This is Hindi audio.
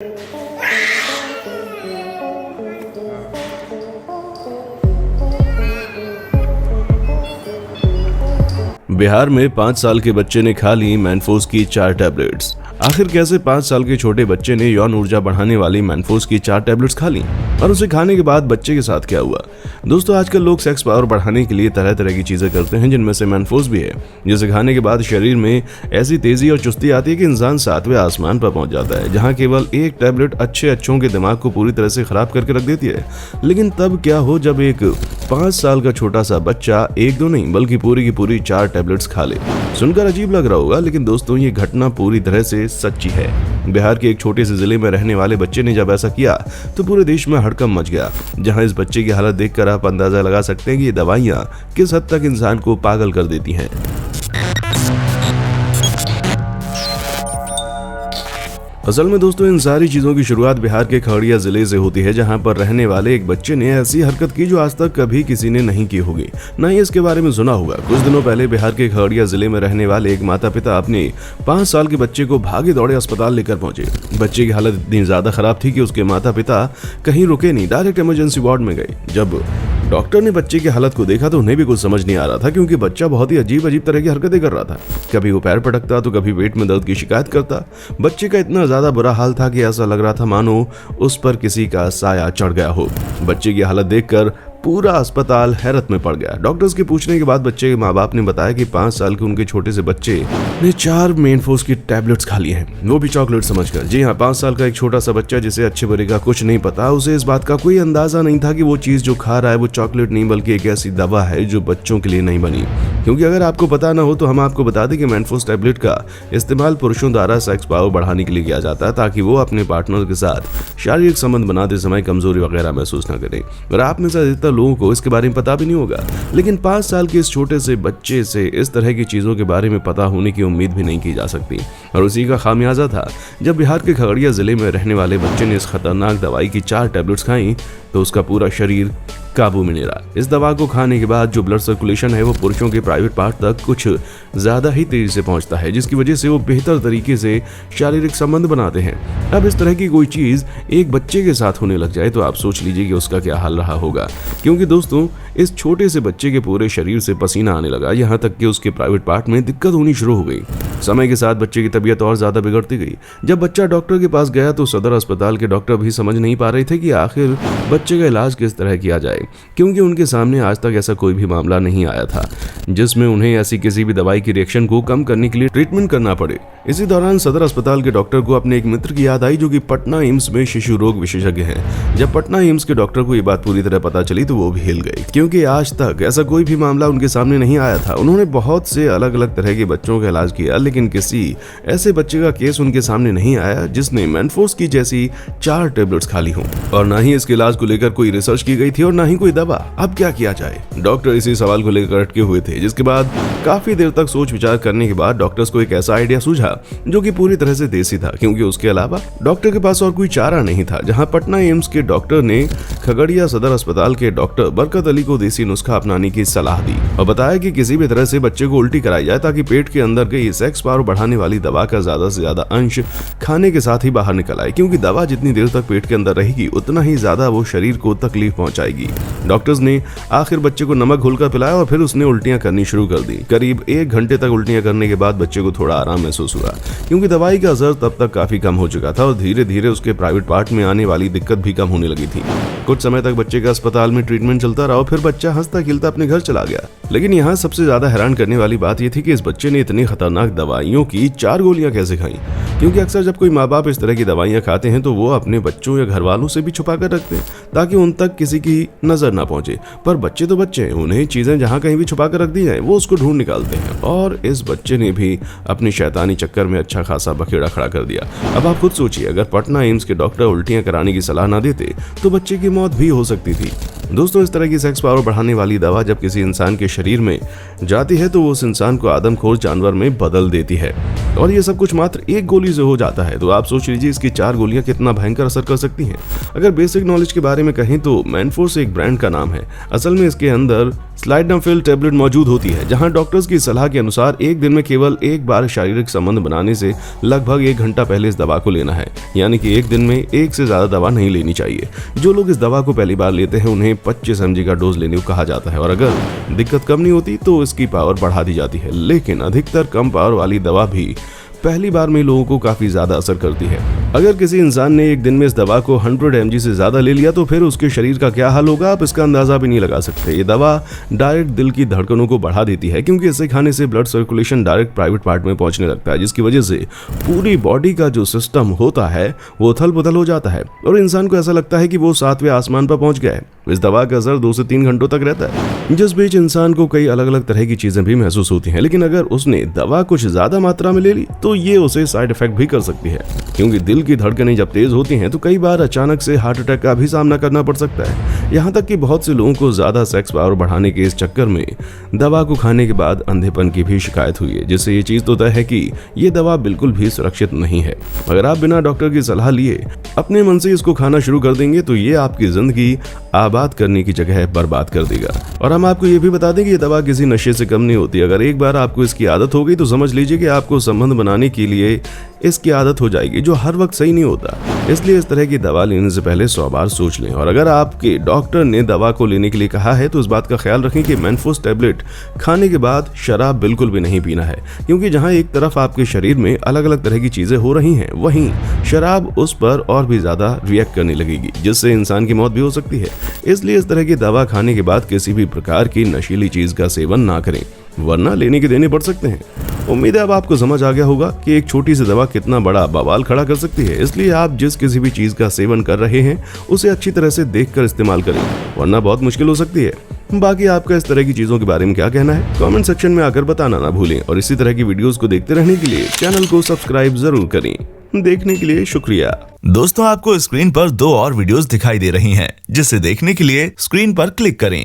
बिहार में 5 साल के बच्चे ने खा ली मैनफोर्स की 4 टैबलेट्स। आखिर कैसे 5 साल के छोटे बच्चे ने यौन ऊर्जा बढ़ाने वाली मैनफोर्स की 4 टैबलेट्स खा ली और उसे खाने के बाद बच्चे के साथ क्या हुआ? दोस्तों, आजकल लोग सेक्स पावर बढ़ाने के लिए तरह तरह की चीजें करते हैं, जिनमें से मैनफोर्स भी है, जिसे खाने के बाद शरीर में ऐसी तेजी और चुस्ती आती है कि इंसान 7वें आसमान पर पहुंच जाता है, जहां केवल एक टैबलेट अच्छों के दिमाग को पूरी तरह से खराब करके रख देती है। लेकिन तब क्या हो जब एक 5 साल का छोटा सा बच्चा एक दो नहीं बल्कि पूरी की पूरी 4 टैबलेट्स खा ले। सुनकर अजीब लग रहा होगा, लेकिन दोस्तों ये घटना पूरी तरह से सच्ची है। बिहार के एक छोटे से जिले में रहने वाले बच्चे ने जब ऐसा किया तो पूरे देश में हड़कंप मच गया। जहां इस बच्चे की हालत देखकर आप अंदाजा लगा सकते हैं कि ये दवाइयां किस हद तक इंसान को पागल कर देती हैं। असल में दोस्तों, इन सारी चीजों की शुरुआत बिहार के खगड़िया जिले से होती है, जहां पर रहने वाले एक बच्चे ने ऐसी हरकत की जो आज तक कभी किसी ने नहीं की होगी, न ही इसके बारे में सुना होगा। कुछ दिनों पहले बिहार के खगड़िया जिले में रहने वाले एक माता पिता अपने 5 साल के बच्चे को भागे दौड़े अस्पताल लेकर पहुंचे। बच्चे की हालत इतनी ज्यादा खराब थी कि उसके माता पिता कहीं रुके नहीं, डायरेक्ट इमरजेंसी वार्ड में गए। जब डॉक्टर ने बच्चे की हालत को देखा तो उन्हें भी कुछ समझ नहीं आ रहा था, क्योंकि बच्चा बहुत ही अजीब तरह की हरकतें कर रहा था। कभी वो पैर पटकता तो कभी पेट में दर्द की शिकायत करता। बच्चे का इतना ज्यादा बुरा हाल था कि ऐसा लग रहा था मानो उस पर किसी का साया चढ़ गया हो। बच्चे की हालत देखकर पूरा अस्पताल हैरत में पड़ गया। डॉक्टर्स के पूछने के बाद बच्चे के माँ बाप ने बताया कि 5 साल के उनके छोटे से बच्चे ने 4 मैनफोर्स की टैबलेट्स खा ली हैं, वो भी चॉकलेट समझकर। जी हाँ, 5 साल का एक छोटा सा बच्चा जिसे अच्छे बुरे का कुछ नहीं पता, उसे इस बात का कोई अंदाजा नहीं था कि वो चीज जो खा रहा है वो चॉकलेट नहीं बल्कि एक ऐसी दवा है जो बच्चों के लिए नहीं बनी। क्योंकि अगर आपको पता ना हो तो हम आपको बता दें कि मैनफोर्स टैबलेट का इस्तेमाल पुरुषों द्वारा सेक्स पावर बढ़ाने के लिए किया जाता है, ताकि वो अपने पार्टनर के साथ शारीरिक संबंध बनाते समय कमजोरी वगैरह महसूस न करें। और आप में से अधिकतर लोगों को इसके बारे में पता भी नहीं होगा, लेकिन 5 साल के इस छोटे से बच्चे से इस तरह की चीजों के बारे में पता होने की उम्मीद भी नहीं की जा सकती। और उसी का खामियाजा था जब बिहार के खगड़िया जिले में रहने वाले बच्चे ने इस खतरनाक दवाई की 4 टैबलेट्स खाई तो उसका पूरा शरीर काबू में नहीं रहा। इस दवा को खाने के बाद जो ब्लड सर्कुलेशन है वो पुरुषों के प्राइवेट पार्ट तक कुछ ज्यादा ही तेजी से पहुंचता है, जिसकी वजह से वो बेहतर तरीके से शारीरिक संबंध बनाते हैं। अब इस तरह की कोई चीज एक बच्चे के साथ होने लग जाए तो आप सोच लीजिए कि उसका क्या हाल रहा होगा। क्योंकि दोस्तों, इस छोटे से बच्चे के पूरे शरीर से पसीना आने लगा, यहाँ तक कि उसके प्राइवेट पार्ट में दिक्कत होनी शुरू हो गई। समय के साथ बच्चे की तबीयत और ज्यादा बिगड़ती गई। जब बच्चा डॉक्टर के पास गया तो सदर अस्पताल के डॉक्टर भी समझ नहीं पा रहे थे कि आखिर बच्चे का इलाज किस तरह किया जाए, क्योंकि उनके सामने आज तक ऐसा कोई भी मामला नहीं आया था जिसमें उन्हें ऐसी किसी भी दवाई की रिएक्शन को कम करने के लिए ट्रीटमेंट करना पड़े। इसी दौरान सदर अस्पताल के डॉक्टर को अपने एक मित्र की याद आई जो कि पटना एम्स में शिशु रोग विशेषज्ञ हैं। जब पटना एम्स के डॉक्टर को ये बात पूरी तरह पता चली तो वो भी हिल गए, क्योंकि आज तक ऐसा कोई भी मामला उनके सामने नहीं आया था। उन्होंने बहुत से अलग अलग तरह के बच्चों का इलाज किया, लेकिन किसी ऐसे बच्चे का केस उनके सामने नहीं आया जिसने मैनफोर्स की जैसी 4 टैबलेट्स खा ली हों। और ना ही इसके इलाज को लेकर कोई रिसर्च की गई थी और ना ही कोई दवा। अब क्या किया जाए? डॉक्टर इसी सवाल को लेकर अटके हुए थे, जिसके बाद काफी देर तक सोच विचार करने के बाद डॉक्टर्स को एक ऐसा आइडिया सूझा जो कि पूरी तरह से देसी था, क्योंकि उसके अलावा डॉक्टर के पास और कोई चारा नहीं था। जहां पटना एम्स के डॉक्टर ने खगड़िया सदर अस्पताल के डॉक्टर बरकत अली को देसी नुस्खा अपनाने की सलाह दी और बताया कि किसी भी तरह से बच्चे को उल्टी कराई जाए, ताकि पेट के अंदर गई सेक्स पावर बढ़ाने वाली दवा का ज्यादा से ज्यादा अंश खाने के साथ ही बाहर निकल आए, क्योंकि दवा जितनी देर तक पेट के अंदर रहेगी उतना ही ज्यादा वो शरीर को तकलीफ पहुंचाएगी। डॉक्टर्स ने आखिर बच्चे को नमक घोलकर पिलाया और फिर उसने उल्टियां करनी शुरू कर दी। करीब 1 घंटे तक उल्टियां करने के बाद बच्चे को थोड़ा आराम महसूस हुआ, क्योंकि दवाई का असर तब तक काफी कम हो चुका था और धीरे धीरे उसके प्राइवेट पार्ट में आने वाली दिक्कत भी कम होने लगी थी। कुछ समय तक बच्चे का अस्पताल में ट्रीटमेंट चलता रहा और फिर बच्चा हंसता खिलता अपने घर चला गया। लेकिन यहाँ सबसे ज्यादा हैरान करने वाली बात यह थी कि इस बच्चे ने इतनी खतरनाक दवाइयों की 4 गोलियां कैसे खाई, क्योंकि अक्सर जब कोई माँ बाप इस तरह की दवाइयां खाते हैं तो वो अपने बच्चों या घर वालों से भी छुपा कर रखते हैं ताकि उन तक किसी की नजर ना पहुंचे। पर बच्चे तो बच्चे हैं, उन्हें चीजें जहां कहीं भी छुपा कर रख दी जाए वो उसको ढूंढ निकालते हैं। और इस बच्चे ने भी अपनी शैतानी चक्कर में अच्छा खासा बखेड़ा खड़ा कर दिया। अब आप खुद सोचिए, अगर पटना एम्स के डॉक्टर उल्टियां कराने की सलाह ना देते तो बच्चे की मौत भी हो सकती थी। दोस्तों, इस तरह की सेक्स पावर बढ़ाने वाली दवा जब किसी इंसान के शरीर में जाती है तो वो उस इंसान को आदमखोर जानवर में बदल देती है, और ये सब कुछ मात्र 1 गोली से हो जाता है। तो आप सोच लीजिए इसकी 4 गोलियां कितना भयंकर असर कर सकती हैं। अगर बेसिक नॉलेज के बारे में कहें तो मैनफोर्स एक ब्रांड का नाम है। असल में इसके अंदर स्लाइडाफिल टेबलेट मौजूद होती है, जहां डॉक्टर्स की सलाह के अनुसार एक दिन में केवल एक बार शारीरिक संबंध बनाने से लगभग 1 घंटा पहले इस दवा को लेना है। यानी कि एक दिन में एक से ज्यादा दवा नहीं लेनी चाहिए। जो लोग इस दवा को पहली बार लेते हैं उन्हें 25 mg का डोज लेने को कहा जाता है, और अगर दिक्कत कम नहीं होती तो इसकी पावर बढ़ा दी जाती है। लेकिन अधिकतर कम पावर वाली दवा भी पहली बार में लोगों को काफी ज्यादा असर करती है। अगर किसी इंसान ने एक दिन में इस दवा को 100 mg से ज्यादा ले लिया तो फिर उसके शरीर का क्या हाल होगा, आप इसका अंदाजा भी नहीं लगा सकते। ये दवा डायरेक्ट दिल की धड़कनों को बढ़ा देती है, क्योंकि इसे खाने से blood circulation direct private part में पहुंचने लगता है, जिसकी वजह से पूरी बॉडी का जो सिस्टम होता है वो उथल पुथल हो जाता है और इंसान को ऐसा लगता है कि वो 7वें आसमान पर पहुंच गया है। इस दवा का असर 2 से 3 घंटों तक रहता है, जिस बीच इंसान को कई अलग अलग तरह की चीजें भी महसूस होती हैं। लेकिन अगर उसने दवा कुछ ज्यादा मात्रा में ले ली तो ये उसे साइड इफेक्ट भी कर सकती है, क्योंकि दिल की धड़कनें जब तेज होती हैं तो कई बार अचानक से हार्ट अटैक का भी सामना करना पड़ सकता है। यहाँ तक कि बहुत से लोगों को ज्यादा सेक्स पावर बढ़ाने के इस चक्कर में दवा को खाने के बाद अंधेपन की भी शिकायत हुई है, जिससे ये चीज तो तय है कि ये दवा बिल्कुल भी सुरक्षित नहीं है। अगर आप बिना डॉक्टर की सलाह लिए अपने मन से इसको खाना शुरू कर देंगे तो ये आपकी जिंदगी आबाद करने की जगह बर्बाद कर देगा। और हम आपको ये भी बता दें कि ये दवा किसी नशे से कम नहीं होती। अगर एक बार आपको इसकी आदत हो गई तो समझ लीजिए कि आपको संबंध बनाने के लिए इसकी आदत हो जाएगी, जो हर वक्त सही नहीं होता। इसलिए इस तरह की दवा लेने से पहले 100 बार सोच लें। और अगर आपके डॉक्टर ने दवा को लेने के लिए कहा है तो इस बात का ख्याल रखें कि मेनफोस टेबलेट खाने के बाद शराब बिल्कुल भी नहीं पीना है, क्योंकि जहां एक तरफ आपके शरीर में अलग अलग तरह की चीजें हो रही हैं, वहीं शराब उस पर और भी ज्यादा रिएक्ट करने लगेगी, जिससे इंसान की मौत भी हो सकती है। इसलिए इस तरह की दवा खाने के बाद किसी भी प्रकार की नशीली चीज का सेवन ना करें, वरना लेने के देने पड़ सकते हैं। उम्मीद है अब आपको समझ आ गया होगा कि एक छोटी सी दवा कितना बड़ा बवाल खड़ा कर सकती है। इसलिए आप जिस किसी भी चीज का सेवन कर रहे हैं उसे अच्छी तरह से देखकर इस्तेमाल करें, वरना बहुत मुश्किल हो सकती है। बाकी आपका इस तरह की चीजों के बारे में क्या कहना है, कमेंट सेक्शन में आकर बताना ना भूलें। और इसी तरह की वीडियोस को देखते रहने के लिए चैनल को सब्सक्राइब जरूर करें। देखने के लिए शुक्रिया। दोस्तों, आपको स्क्रीन पर 2 और वीडियोस दिखाई दे रही हैं, जिसे देखने के लिए स्क्रीन पर क्लिक करें।